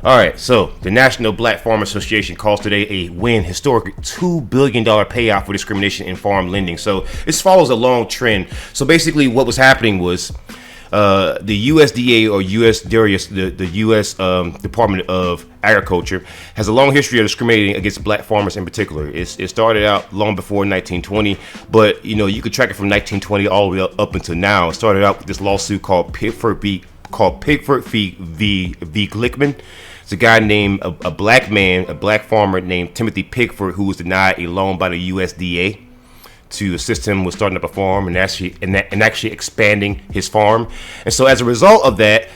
All right, so the National Black Farmers Association calls today a historic $2 billion payout for discrimination in farm lending. So this follows a long trend. So basically what was happening was the USDA or the U.S. Department of Agriculture has a long history of discriminating against black farmers in particular. It started out long before 1920, but you could track it from 1920 all the way up until now. It started out with this lawsuit called Pickford v. Glickman. It's a guy named a black farmer named Timothy Pickford, who was denied a loan by the USDA to assist him with starting up a farm and actually expanding his farm. And so as a result of that,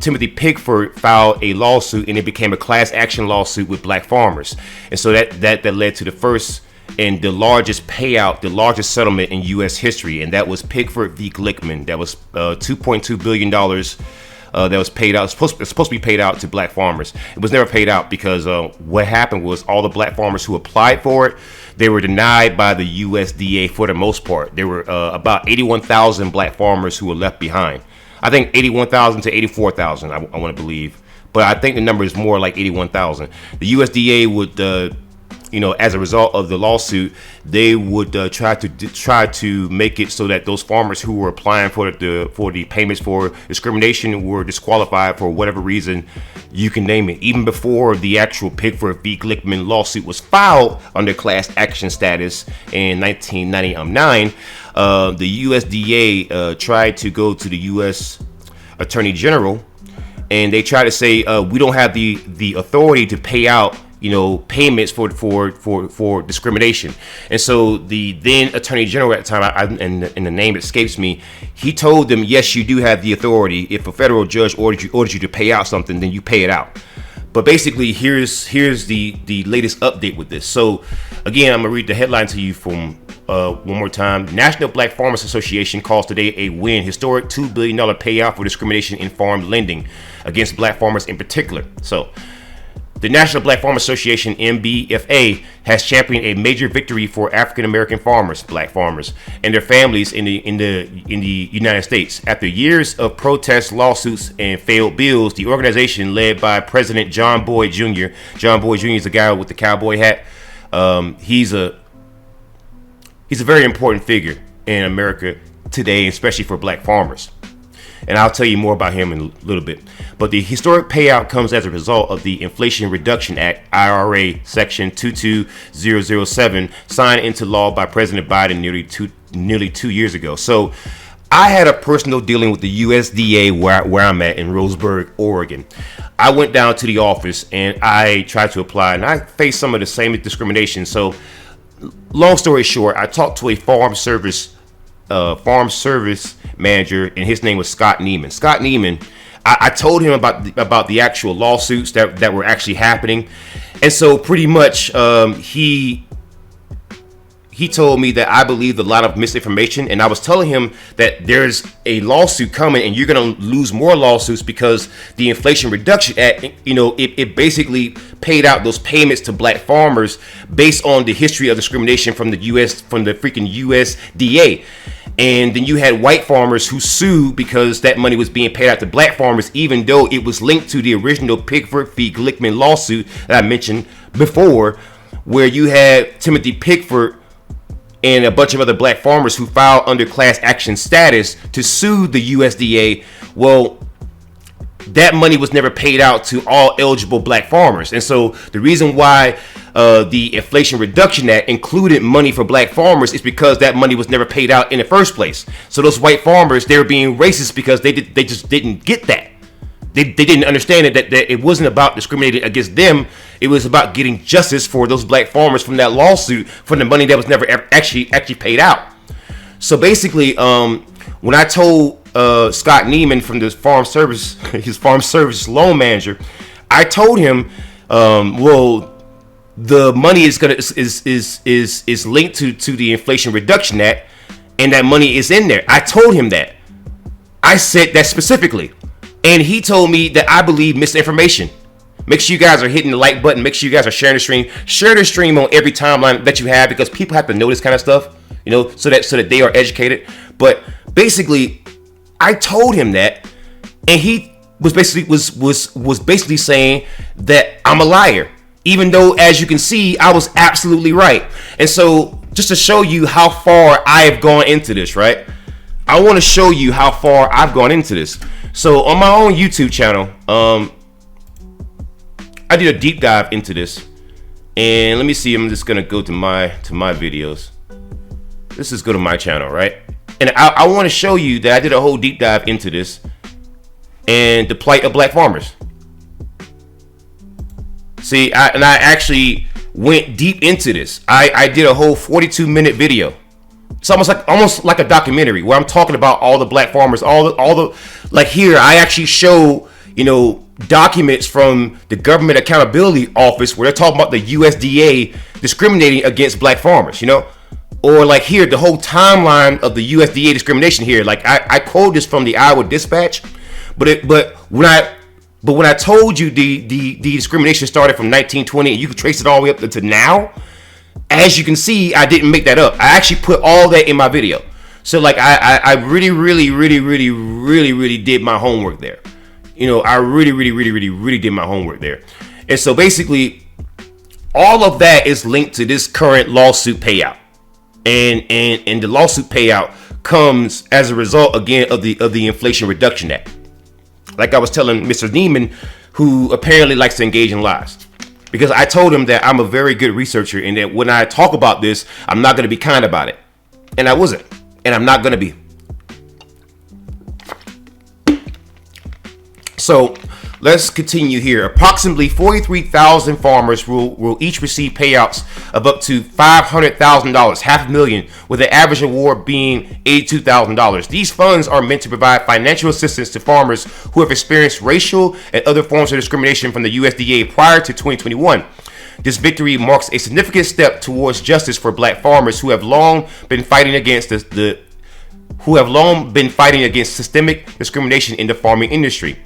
Timothy Pickford filed a lawsuit, and it became a class action lawsuit with black farmers. And so that led to the first and the largest payout, the largest settlement in U.S. history, and that was Pickford v. Glickman. That was $2.2 billion that was paid out. It's supposed to be paid out to black farmers. It was never paid out because what happened was all the black farmers who applied for it, they were denied by the USDA for the most part. There were about 81,000 black farmers who were left behind. I think 81,000 to 84,000, I want to believe. But I think the number is more like 81,000. The USDA would as a result of the lawsuit, they would try to make it so that those farmers who were applying for the payments for discrimination were disqualified for whatever reason, you can name it. Even before the actual Pickford v. Glickman lawsuit was filed under class action status in 1999, the USDA tried to go to the U.S. Attorney General, and they tried to say we don't have the authority to pay out payments for discrimination. And so the then Attorney General at the time, and the name escapes me, he told them, yes, you do have the authority. If a federal judge orders you to pay out something, then you pay it out. But basically, here's the latest update with this. So again, I'm gonna read the headline to you from one more time. National Black Farmers Association calls today a historic $2 billion payout for discrimination in farm lending against black farmers in particular. So the National Black Farmers Association, NBFA, has championed a major victory for African American farmers, black farmers, and their families in the United States. After years of protests, lawsuits, and failed bills, the organization, led by President John Boyd Jr. John Boyd Jr. is the guy with the cowboy hat. He's a very important figure in America today, especially for black farmers. And I'll tell you more about him in a little bit. But the historic payout comes as a result of the Inflation Reduction Act, IRA, Section 22007, signed into law by President Biden nearly 2 years ago. So I had a personal dealing with the USDA where I'm at in Roseburg, Oregon. I went down to the office and I tried to apply, and I faced some of the same discrimination. So long story short, I talked to a farm service manager, and his name was Scott Neiman. Scott Neiman, I told him about the actual lawsuits that were actually happening, and so pretty much he told me that I believed a lot of misinformation, and I was telling him that there's a lawsuit coming and you're going to lose more lawsuits because the Inflation Reduction Act, it basically paid out those payments to black farmers based on the history of discrimination from the freaking USDA. And then you had white farmers who sued because that money was being paid out to black farmers, even though it was linked to the original Pickford v. Glickman lawsuit that I mentioned before, where you had Timothy Pickford and a bunch of other black farmers who filed under class action status to sue the USDA. Well, that money was never paid out to all eligible black farmers. And so the reason why the Inflation Reduction Act included money for black farmers is because that money was never paid out in the first place. So those white farmers, they were being racist because they just didn't get that. They didn't understand that it wasn't about discriminating against them. It was about getting justice for those black farmers from that lawsuit, from the money that was never actually paid out. So basically, when I told Scott Neiman from his farm service loan manager, I told him, well, the money is linked to the Inflation Reduction Act, and that money is in there. I told him that. I said that specifically. And he told me that I believe misinformation. Make sure you guys are hitting the like button. Make sure you guys are sharing the stream. Share the stream on every timeline that you have, because people have to know this kind of stuff, so that they are educated. But basically, I told him that, and he was basically saying that I'm a liar, even though, as you can see, I was absolutely right. And so, just to show you how far I have gone into this, right? I want to show you how far I've gone into this. So on my own YouTube channel, I did a deep dive into this, and let me see. I'm just gonna go to my videos. Let's just go to my channel, right? And I want to show you that I did a whole deep dive into this and the plight of black farmers. See, I actually went deep into this. I did a whole 42-minute video. It's almost like a documentary where I'm talking about all the black farmers, all the like here. I actually show, documents from the Government Accountability Office where they're talking about the USDA discriminating against black farmers, or like here, the whole timeline of the USDA discrimination here. Like I quote this from the Iowa Dispatch, but when I told you the discrimination started from 1920 and you can trace it all the way up to now, as you can see, I didn't make that up. I actually put all that in my video. So like I really did my homework there. I really did my homework there. And so basically all of that is linked to this current lawsuit payout. And the lawsuit payout comes as a result again of the Inflation Reduction Act. Like I was telling Mr. Neiman, who apparently likes to engage in lies. Because I told him that I'm a very good researcher and that when I talk about this, I'm not going to be kind about it. And I wasn't. And I'm not going to be. So let's continue here. Approximately 43,000 farmers will each receive payouts of up to $500,000, $500,000, with the average award being $82,000. These funds are meant to provide financial assistance to farmers who have experienced racial and other forms of discrimination from the USDA prior to 2021. This victory marks a significant step towards justice for black farmers who have long been fighting against systemic discrimination in the farming industry.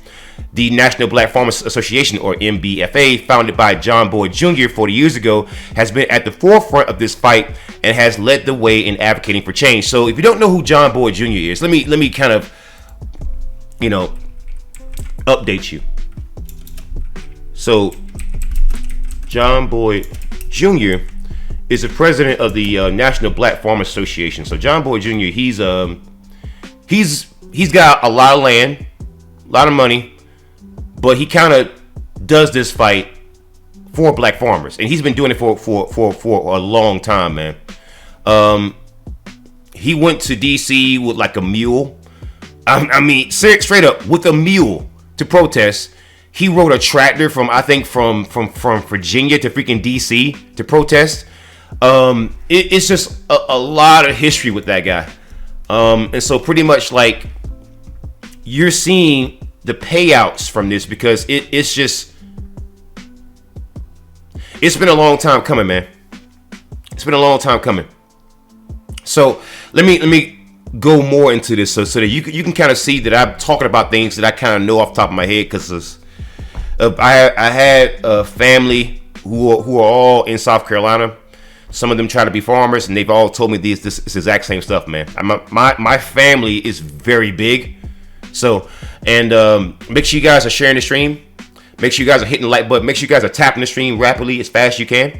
The National Black Farmers Association, or NBFA, founded by John Boyd Jr. 40 years ago, has been at the forefront of this fight and has led the way in advocating for change. So if you don't know who John Boyd Jr. is, let me kind of, update you. So John Boyd Jr. is the president of the National Black Farmers Association. So John Boyd Jr. he's got a lot of land, a lot of money, but he kind of does this fight for black farmers, and he's been doing it for a long time, man. He went to DC with like a mule. I mean, straight up with a mule to protest. He rode a tractor from Virginia to freaking DC to protest. It's just a lot of history with that guy. And so pretty much like you're seeing the payouts from this because it's been a long time coming, man. It's been a long time coming. So let me go more into this so that you can kind of see that I'm talking about things that I kind of know off the top of my head because I had a family who are all in South Carolina. Some of them try to be farmers, and they've all told me this exact same stuff, man. My family is very big. So, and make sure you guys are sharing the stream. Make sure you guys are hitting the like button. Make sure you guys are tapping the stream rapidly as fast as you can.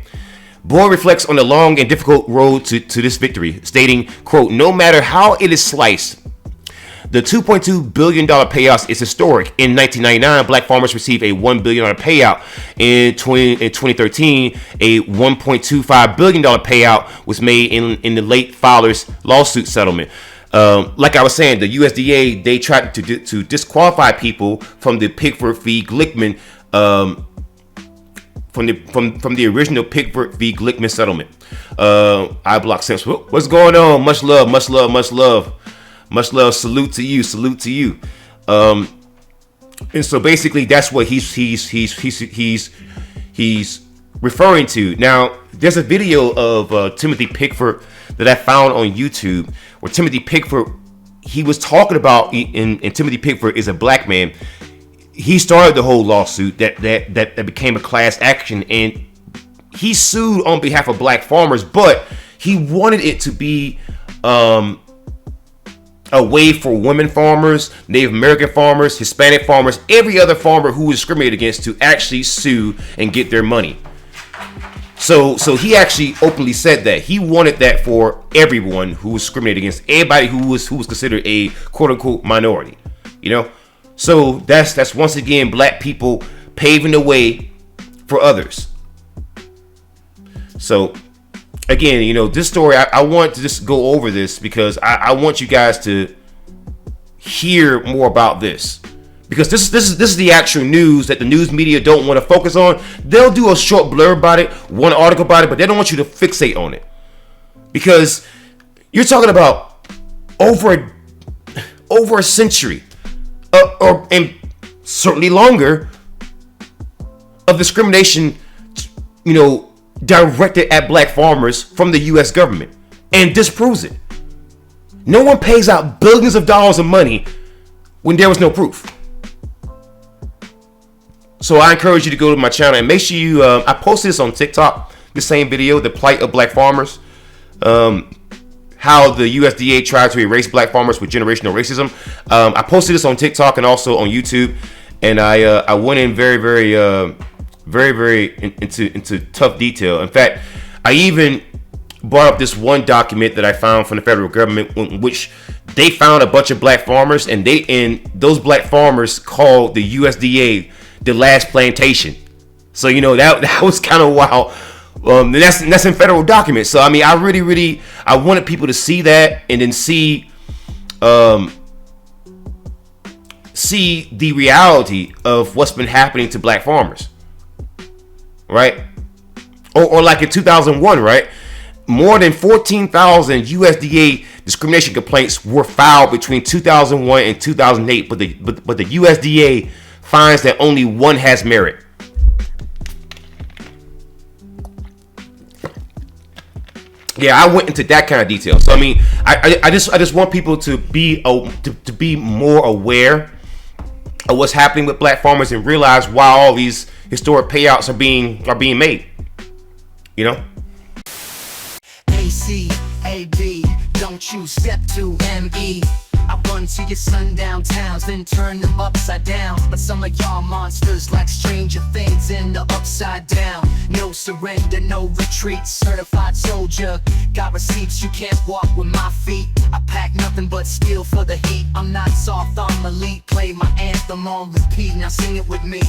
Boyd reflects on the long and difficult road to this victory, stating, quote, "No matter how it is sliced, the $2.2 billion payout is historic. In 1999, black farmers received a $1 billion payout. In 2013, a $1.25 billion payout was made in the late Fowler's lawsuit settlement." Like I was saying, the USDA, they tried to disqualify people from the Pickford v. Glickman, from the original Pickford v. Glickman settlement. I block sense. What's going on? Much love. Salute to you. And so basically, that's what he's referring to. Now, there's a video of Timothy Pickford that I found on YouTube where Timothy Pickford, he was talking about, and Timothy Pickford is a black man. He started the whole lawsuit that became a class action, and he sued on behalf of black farmers, but he wanted it to be a way for women farmers, Native American farmers, Hispanic farmers, every other farmer who was discriminated against to actually sue and get their money. So he actually openly said that he wanted that for everyone who was discriminated against, everybody who was considered a quote unquote minority, you know. So that's once again black people paving the way for others. So again, you know, this story, I want to just go over this because I want you guys to hear more about this. Because this is the actual news that the news media don't want to focus on. They'll do a short blurb about it, one article about it, but they don't want you to fixate on it. Because you're talking about over a century, and certainly longer, of discrimination, you know, directed at black farmers from the U.S. government, and disproves it. No one pays out billions of dollars of money when there was no proof. So I encourage you to go to my channel and make sure you, I posted this on TikTok, the same video, the plight of black farmers, how the USDA tried to erase black farmers with generational racism. I posted this on TikTok and also on YouTube, and I went in very into tough detail. In fact, I even brought up this one document that I found from the federal government in which they found a bunch of black farmers, and those black farmers called the USDA the last plantation. So you know that was kind of wild. That's in federal documents. So I mean, I really I wanted people to see that and then see the reality of what's been happening to black farmers, right? Or like in 2001, right? More than 14,000 USDA discrimination complaints were filed between 2001 and 2008, but the USDA finds that only one has merit. Yeah, I went into that kind of detail. So I mean, I just want people to be more aware of what's happening with black farmers and realize why all these historic payouts are being made. You know. ACAB, don't you step to ME. I run to your sundown towns, then turn them upside down. But some of y'all monsters like Stranger Things in the upside down. No surrender, no retreat, certified soldier. Got receipts, you can't walk with my feet. I pack nothing but steel for the heat. I'm not soft, I'm elite. Play my anthem on repeat, now sing it with me.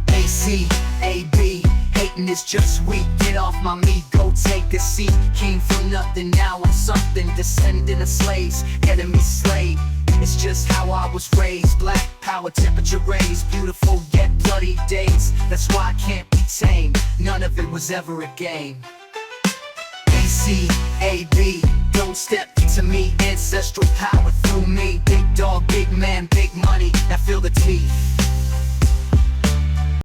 ACAB, hating is just weak. Get off my meat, go take a seat. Came from nothing, now I'm something. Descendant of slaves, enemy slave. It's just how I was raised. Black power, temperature raised. Beautiful yet bloody days. That's why I can't be tamed. None of it was ever a game. ACAB, don't step to me. Ancestral power through me. Big dog, big man, big money. Now feel the teeth.